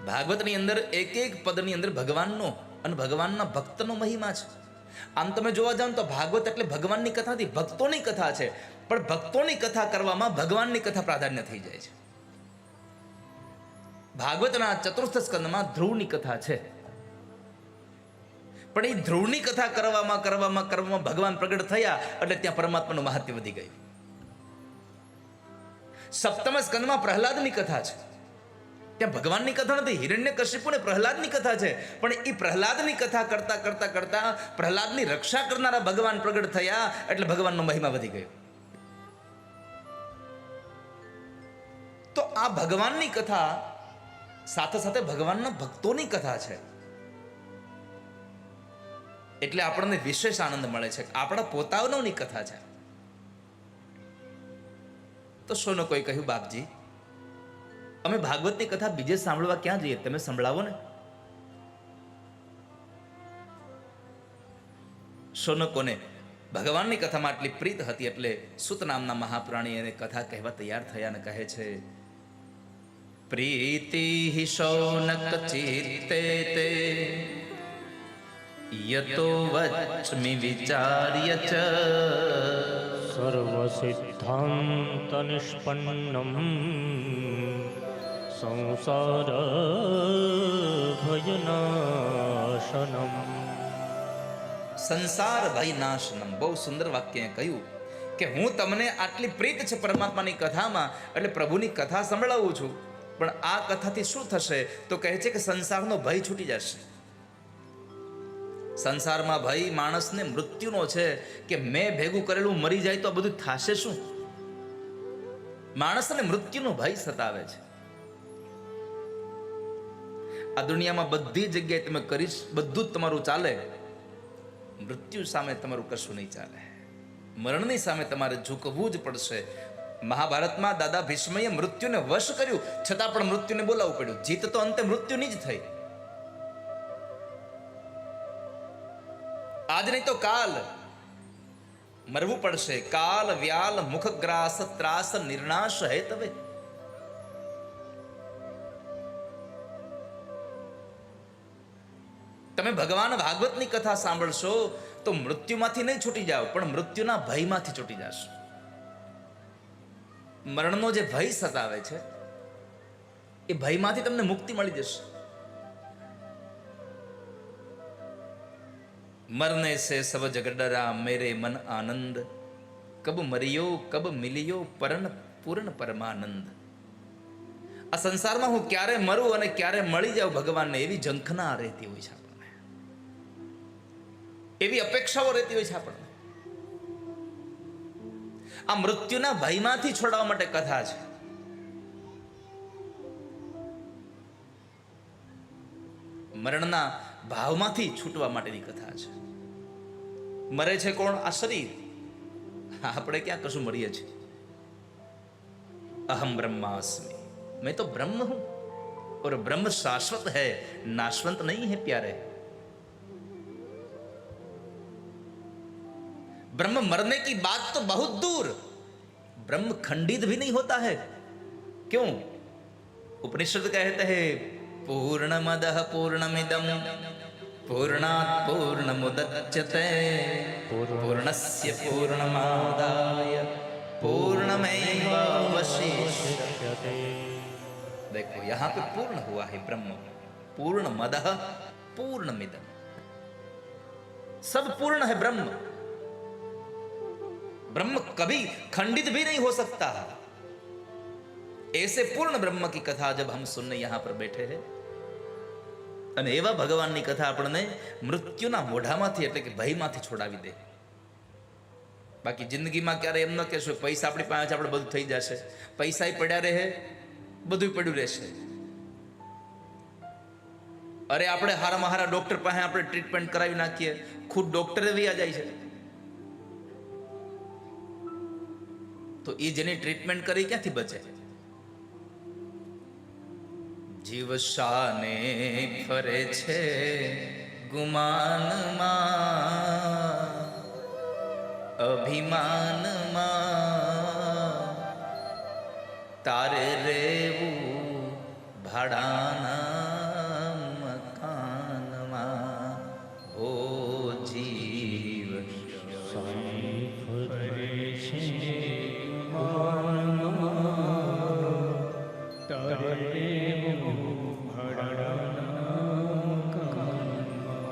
ભાગવતની અંદર એક એક પદની અંદર ભગવાનનો અને ભગવાનના ભક્તનો મહિમા છે. આમ તમે જોવા જાઓ તો ભાગવત એટલે ભગવાનની કથા નથી, ભક્તોની કથા છે. પણ ભક્તોની કથા કરવામાં ભગવાનની કથા પ્રાધાન્ય થઈ જાય છે. ભાગવતના ચતુર્થ સ્કંદમાં ધ્રુવની કથા છે, પણ એ ધ્રુવની કથા કરવામાં ભગવાન પ્રગટ થયા એટલે ત્યાં પરમાત્માનું મહાત્મ્ય વધી ગયું. સપ્તમ સ્કંદમાં પ્રહલાદની કથા છે, ત્યાં ભગવાનની કથા નથી, હિરણ્યકશિપુ ને પ્રહલાદની કથા છે. પણ એ પ્રહલાદની કથા કરતા પ્રહલાદની રક્ષા કરનારા ભગવાન પ્રગટ થયા એટલે ભગવાનનો મહિમા વધી ગયો. તો આ ભગવાનની કથા સાથે સાથે ભગવાનના ભક્તોની કથા છે એટલે આપણને વિશેષ આનંદ મળે છે. આપણા પોતાનોની કથા છે. તો શોનો કોઈ કહ્યું, બાપજી અમે ભાગવતની કથા બીજે સાંભળવા ક્યાં જઈએ, તમે સંભળાવો ને. શૌનકોને ભગવાનની કથામાં આટલી પ્રીત હતી એટલે સુત નામના મહાપ્રાણી એને કથા કહેવા તૈયાર થયા અને કહે છે, પ્રીતિ શૌનક ચિત્તે તે યતો વચ્મિ વિચાર્ય ચ સર્વસિદ્ધાંત નિષ્પન્નમ સંસાર ભયનાશનમ. સંસાર ભયનાશનમ. બહુ સુંદર વાક્ય કહ્યું કે હું તમને આટલી પ્રીત છે પરમાત્માની કથામાં એટલે પ્રભુની કથા સંભળાવું છું. પણ આ કથાથી શું થશે તો કહે છે કે સંસારનો ભય છૂટી જશે. સંસારમાં ભય માણસને મૃત્યુનો છે કે મેં ભેગું કરેલું મરી જાય તો આ બધું થશે શું. માણસને મૃત્યુનો ભય સતાવે છે. આ દુનિયામાં બધી જગ્યાએ તમે કરીશ બધું જ તમારું ચાલે, મૃત્યુ સામે તમારું કશું નહીં ચાલે. મરણની સામે તમારે ઝૂકવું જ પડશે. મહાભારતમાં દાદા ભીષ્મએ મૃત્યુને વશ કર્યું છતાં પણ મૃત્યુને બોલાવવું પડ્યું. જીત તો અંતે મૃત્યુની જ થઈ. આજ નહીં તો કાલ મરવું પડશે. કાલ વ્યાલ મુખગ્રાસ ત્રાસ નિર્નાશ હે તવે. તમે ભગવાન ભાગવતની કથા સાંભળશો તો મૃત્યુમાંથી નહીં છૂટી જાઓ પણ મૃત્યુના ભયમાંથી છૂટી જશો. મરણનો જે ભય સતાવે છે એ ભયમાંથી તમને મુક્તિ મળી જશે. મરને સે સબ જગ ડરા મેરે મન આનંદ, કબ મરિયો કબ મિલિયો પરન પૂર્ણ પરમાનંદ. આ સંસારમાં હું ક્યારે મરું અને ક્યારે મળી જાઉં ભગવાનને એવી ઝંખના રહેતી હોય છે આપણને, એવી અપેક્ષાઓ રહેતી હોય છે આપણને. આ મૃત્યુના ભયમાંથી છોડાવવા માટે કથા છે. મરણના ભાવમાંથી છૂટવા માટેની કથા છે. મરે છે કોણ? આ શરીર. આપણે ક્યાં કશું મરીએ છીએ. અહમ બ્રહ્માસ્મિ, मैं तो ब्रह्म हूं और ब्रह्म शाश्वत है, नाशवंत नहीं है प्यारे. ब्रह्म मरने की बात तो बहुत दूर, ब्रह्म खंडित भी नहीं होता है. क्यों? उपनिषद कहते हैं पूर्णमदः पूर्णमिदं पूर्णात् पूर्णमुदच्यते पूर्णस्य पूर्णमादाय पूर्णमेवावशिष्यते. देखो यहाँ पे पूर्ण हुआ है ब्रह्म. पूर्णमदः पूर्णमिदं, सब पूर्ण है ब्रह्म. ब्रह्म कभी खंडित भी नहीं हो सकता. ऐसे पूर्ण ब्रह्म की कथा जब हम सुनने यहां पर बैठे हैं અને એવા ભગવાનની કથા આપણને મૃત્યુના મોઢામાંથી એટલે કે ભયમાંથી છોડાવી દે. બાકી જિંદગીમાં ક્યારે એમ ન કહેશો પૈસા આપણી પાસે આપણે બધું થઈ જશે. પૈસા પડ્યા રહે, બધું પડ્યું રહેશે. અરે આપણે હારામાં હારા ડોક્ટર પાસે આપણે ટ્રીટમેન્ટ કરાવી નાખીએ, ખુદ ડોક્ટરે વ્યા જાય છે. તો એ જેની ટ્રીટમેન્ટ કરી ક્યાંથી બચે? જીવ શાને ફરે છે ગુમાનમાં, અભિમાનમાં, તારે રેવું ભાડાના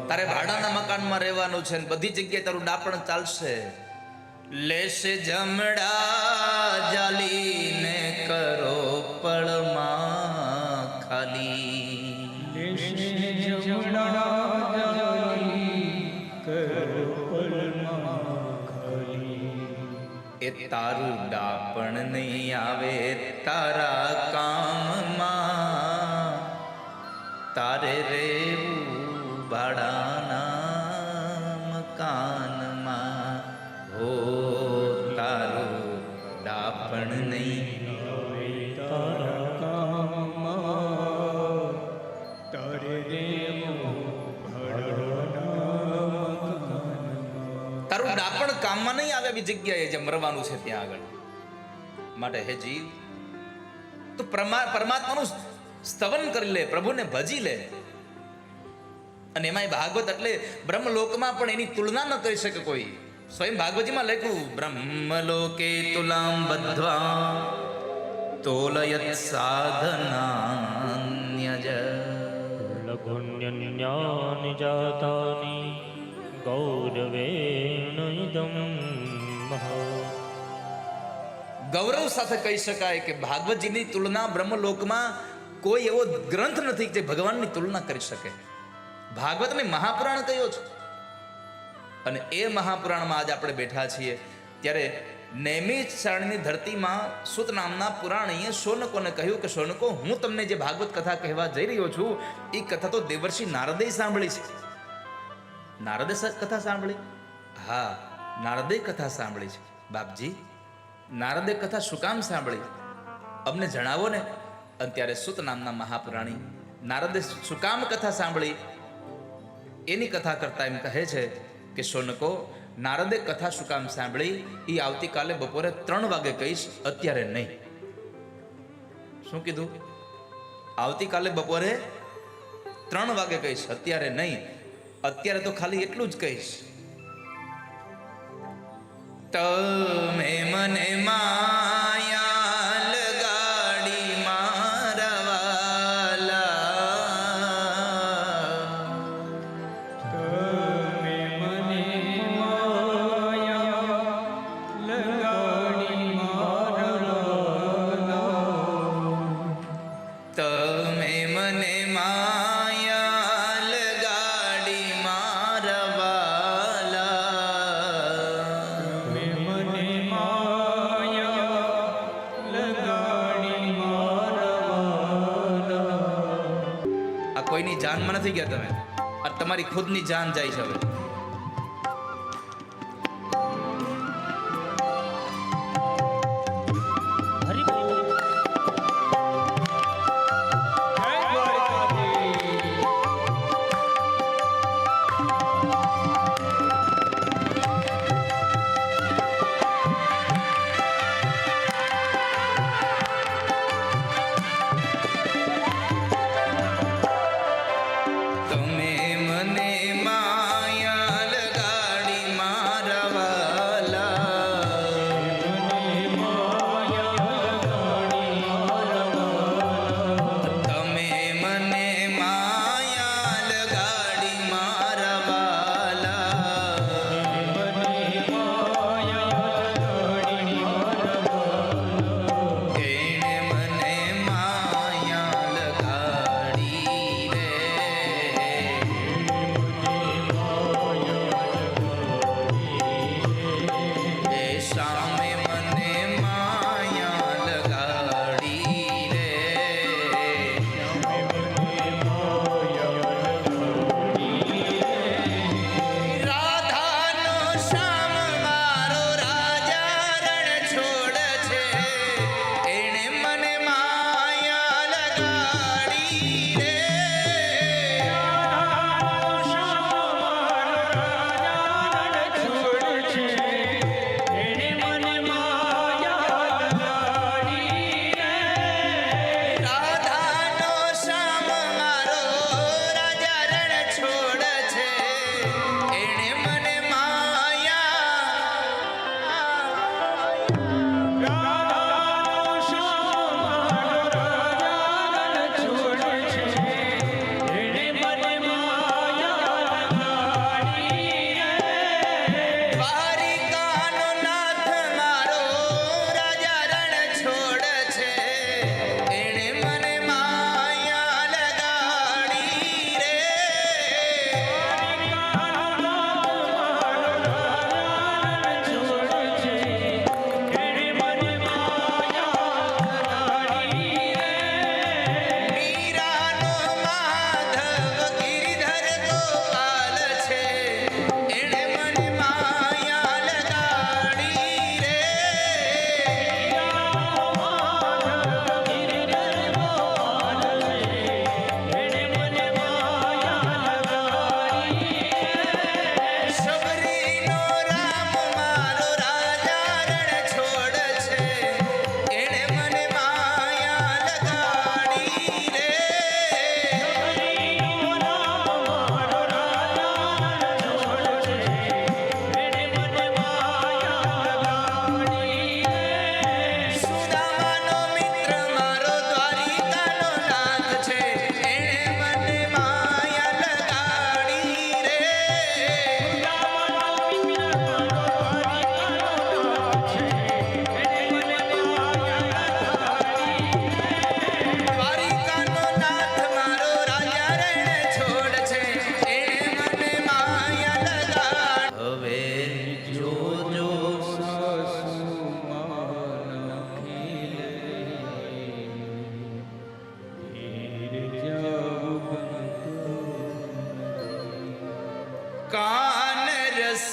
તારે ભાડાના મકાનમાં રહેવાનું છે ને બધી જગ્યાએ તારું ડાપણ ચાલશે. લેશે જમડા જાલીને કરો પળમાં ખાલી. એ તારું ડાપણ નહીં આવે તારા કામમાં, તારે રેવું ભાડાના મકાનમાં. હો તારું ડાપણ નહીં તારા કામમાં, તારે રેવું તારું ડાપણ કામમાં નહીં આવે એવી જગ્યાએ જે મરવાનું છે ત્યાં આગળ. માટે હે જીવ, તું પરમાત્માનું સ્તવન કરી લે, પ્રભુને ભજી લે. અને એમાંય ભાગવત એટલે બ્રહ્મલોકમાં પણ એની તુલના ન કરી શકે કોઈ. સ્વયં ભાગવતીમાં લખ્યું, બ્રહ્મલોકે તુલામ બદ્ધ્વા તોલયત સાધનાન્યજ. લઘુન્યન્યાનિ જાતાનિ ગૌરવેણ ઇદં મહા. ગૌરવ સાથે કહી શકાય કે ભાગવતજીની તુલના બ્રહ્મલોકમાં કોઈ એવો ગ્રંથ નથી જે ભગવાનની તુલના કરી શકે. ભાગવતને મહાપુરાણ કયો છે, અને એ મહાપુરાણમાં આજે આપણે બેઠા છીએ. ત્યારે નૈમિષારણ્યની ધરતીમાં સુત નામના પુરાણીએ શૌનકોને કહ્યું કે શૌનકો, હું તમને જે ભાગવત કથા કહેવા જઈ રહ્યો છું એ કથા તો દેવર્ષિ નારદે સાંભળી છે. નારદે કથા સાંભળી? હા, નારદે કથા સાંભળી છે. બાપજી, નારદે કથા શું કામ સાંભળી? અમને જણાવો ને. અને ત્યારે સુત નામના મહાપુરાણી નારદે શું કામ કથા સાંભળી એની કથા કરતા એમ કહે છે કે શૌનકો, નારદે કથા શું કામ સાંભળી એ આવતીકાલે બપોરે 3 વાગે કહીશ, અત્યારે નહીં. શું કીધું? આવતીકાલે બપોરે 3 વાગે કહીશ, અત્યારે નહીં. અત્યારે તો ખાલી એટલું જ કહીશ, તમે મને માયા લગાડી મારા વાલા. તમે મને માયા લગાડી મારા. તમે મને માયા લગાડી મારા વાલા. મને માયા લગાડી મારા. આ કોઈની જાનમાં નથી ગયા તમે, આ તમારી ખુદની જાન જાય છે હવે. હરિ બોલ. જય દ્વારકાધીશ. તમે મને માયા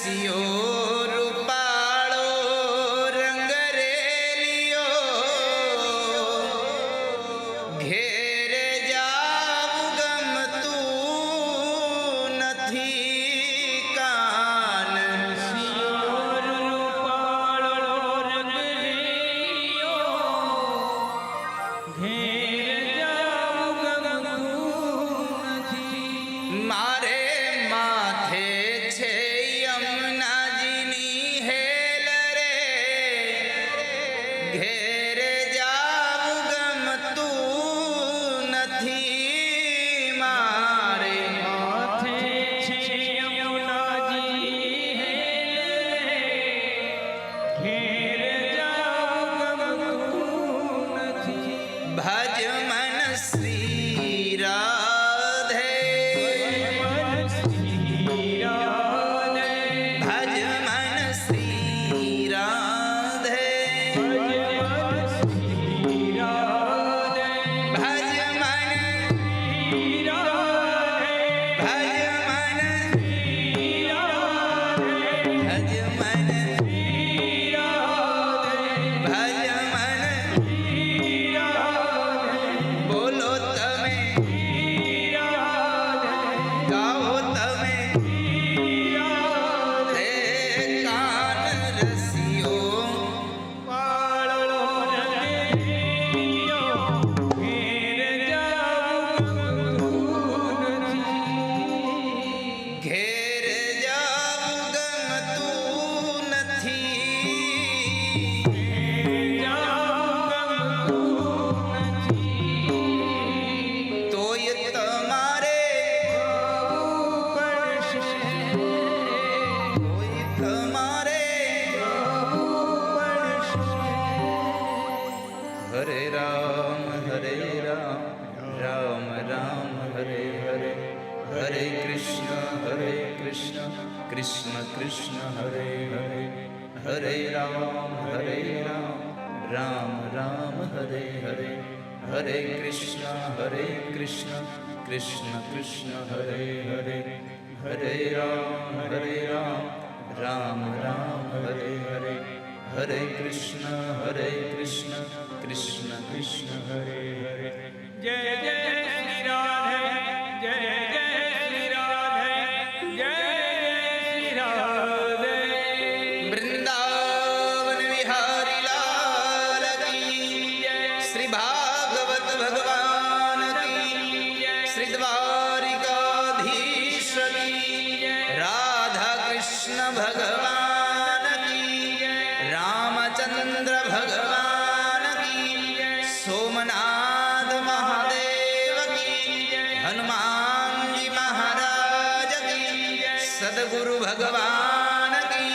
રસિયો રૂપાળો રંગ રેલિયો ઘેરે જાવું ગમતું નથી કાન મારે માથે છે યમુનાજીની હેલ રે ઘેરે જાવું ગમતું નથી મારે ભજ મન શ્રી રાધે ભજ મન શ્રી રાધે ભજ મન બોલો તમે ગાઓ તમે તે કાન રસિયો ઘેર જાવું ગમતું નથી તોય તમારે હરે રામ રામ રામ હરે હરે હરે કૃષ્ણ કૃષ્ણ કૃષ્ણ હરે હરે હરે રામ રામ રામ હરે હરે હરે કૃષ્ણ કૃષ્ણ કૃષ્ણ હરે હરે હરે રામ રામ રામ હરે હરે હરે કૃષ્ણ કૃષ્ણ કૃષ્ણ હરે હરે જય જય શ્રી રાધે જય જય શ્રી રાધે જય શ્રી રાધે વૃંદાવન વિહારી લાલ કી શ્રી ભાગવત ભગવાન કી શ્રી દ્વારિકાધીશ કી રાધા કૃષ્ણ ભગવાન કી રામચંદ્ર ભગવાન કી સોમનાથ મહાદેવ કી હનુમાનજી મહારાજ કી સદગુરુ ભગવાન કી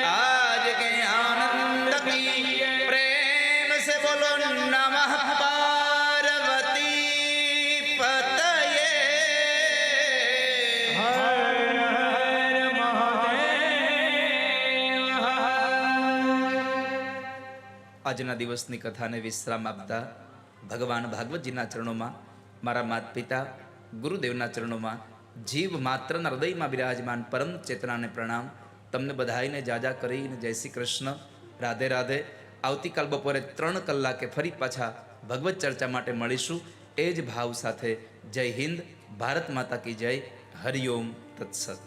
आज के आनंद की प्रेम से बोलो नमः पार्वती पतये હર હર મહાદેવ આજના દિવસની કથાને વિશ્રામ આપતા ભગવાન ભાગવતજીના ચરણોમાં મારા માતા પિતા ગુરુદેવના ચરણોમાં જીવ માત્રના હૃદયમાં બિરાજમાન પરમ ચેતનાને પ્રણામ. તમને બધાઈને જાજા કરીને જય શ્રી કૃષ્ણ, રાધે રાધે. આવતીકાલ બપોરે 3 કલાકે ફરી પાછા ભગવત ચર્ચા માટે મળીશું. એ જ ભાવ સાથે જય હિન્દ, ભારત માતા કી જય, હરિઓમ તત્સત.